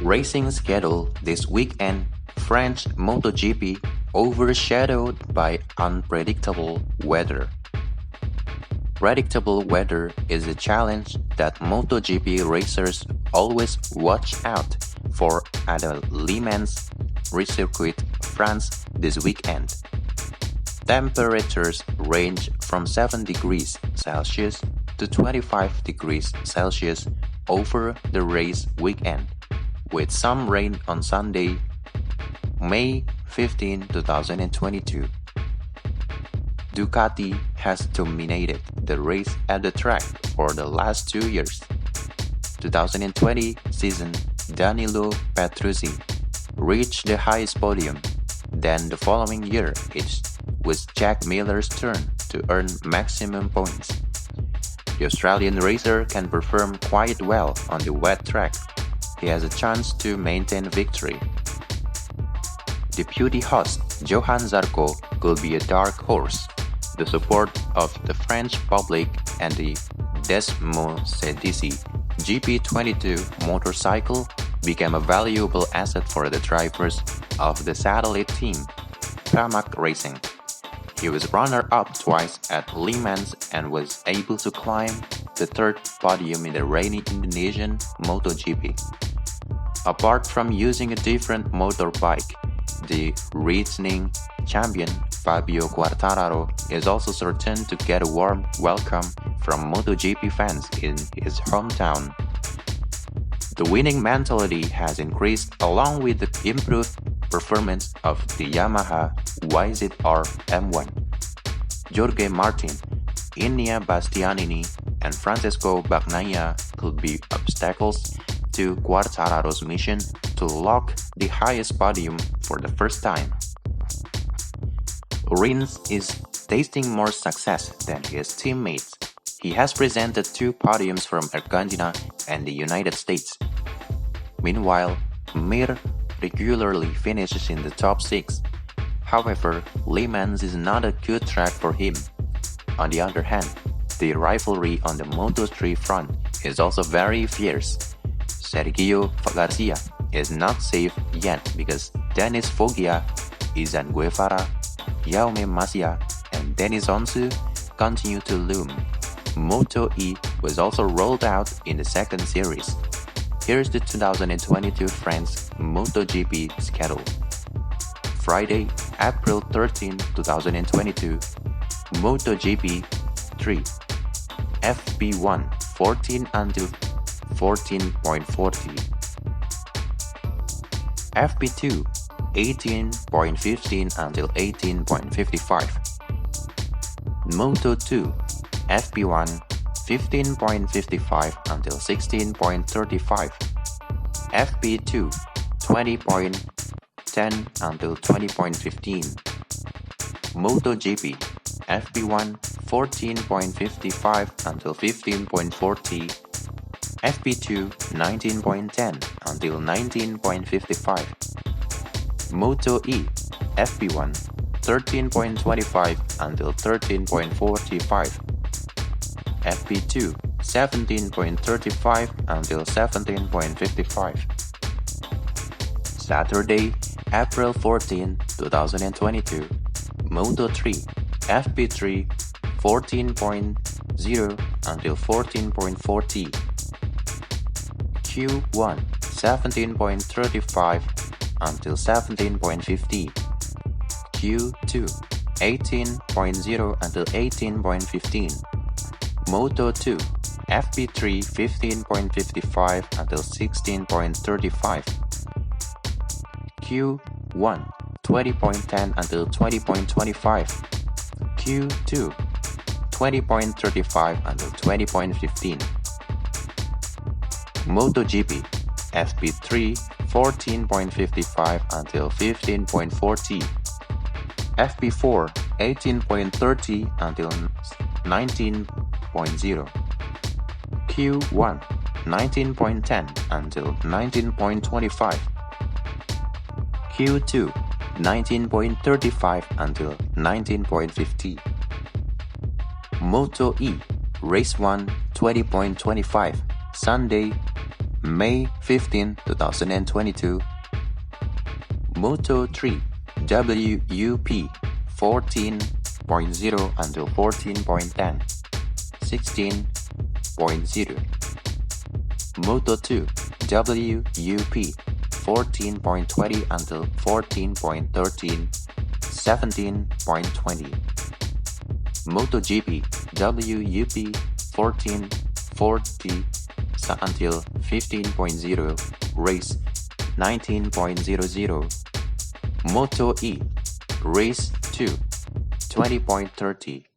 Racing schedule this weekend, French MotoGP overshadowed by unpredictable weather. Predictable weather is a challenge that MotoGP racers always watch out for at the Le Mans Circuit, France this weekend. Temperatures range from 7 degrees Celsius to 25 degrees Celsius over the race weekend, with some rain on Sunday, May 15, 2022. Ducati has dominated the race at the track for the last 2 years. 2020 season, Danilo Petrucci reached the highest podium. Then the following year, it was Jack Miller's turn to earn maximum points. The Australian racer can perform quite well on the wet track. He has a chance to maintain victory. Deputy host Johann Zarco could be a dark horse. The support of the French public and the Desmosedici GP22 motorcycle became a valuable asset for the drivers of the satellite team, Pramac Racing. He was runner-up twice at Le Mans and was able to climb the third podium in the rainy Indonesian MotoGP. Apart from using a different motorbike, the reigning champion Fabio Quartararo is also certain to get a warm welcome from MotoGP fans in his hometown. The winning mentality has increased along with the improved performance of the Yamaha YZR M1. Jorge Martin, Iñaki Bastianini, and Francesco Bagnaia could be obstacles to Quartararo's mission to lock the highest podium for the first time. Rins is tasting more success than his teammates. He has presented 2 podiums from Argentina and the United States. Meanwhile, Mir regularly finishes in the top 6. However, Le Mans is not a good track for him. On the other hand, the rivalry on the Moto3 front is also very fierce. Sergio Garcia is not safe yet because Dennis Foggia, Izan Guevara, Jaume Masia, and Denis Onsu continue to loom. Moto E was also rolled out in the second series. Here's the 2022 France MotoGP schedule. Friday, April 13, 2022, MotoGP 3, FP1 14 until 14.40, FP2 18.15 until 18.55, Moto2 FP1 15.55 until 16.35, FP2 20.10 until 20.15, MotoGP FP1 14.55 until 15.40, FP2 19.10 until 19.55, Moto E FP1 13.25 until 13.45, FP2 17.35 until 17.55. Saturday, April 14, 2022, Moto3 FP3 14.0 until 14.40, Q1 17.35 until 17.50, Q2 18.0 until 18.15, Moto2 FP3 15.55 until 16.35, Q1 20.10 until 20.25, Q2 20.35 until 20.15, MotoGP FP3 14.55 until 15.40, FP4 18.30 until 19.0, Q1 19.10 until 19.25, Q2 19.35 until 19.50, Moto E Race 1 20.25 Sunday May 15, 2022. Moto 3 WUP 14.0 until 14.10 16.0. Moto 2 WUP 14.20 until 14.13 17.20. MotoGP WUP 14.40 until 15.0 race 19.00. Moto E race 2 20.30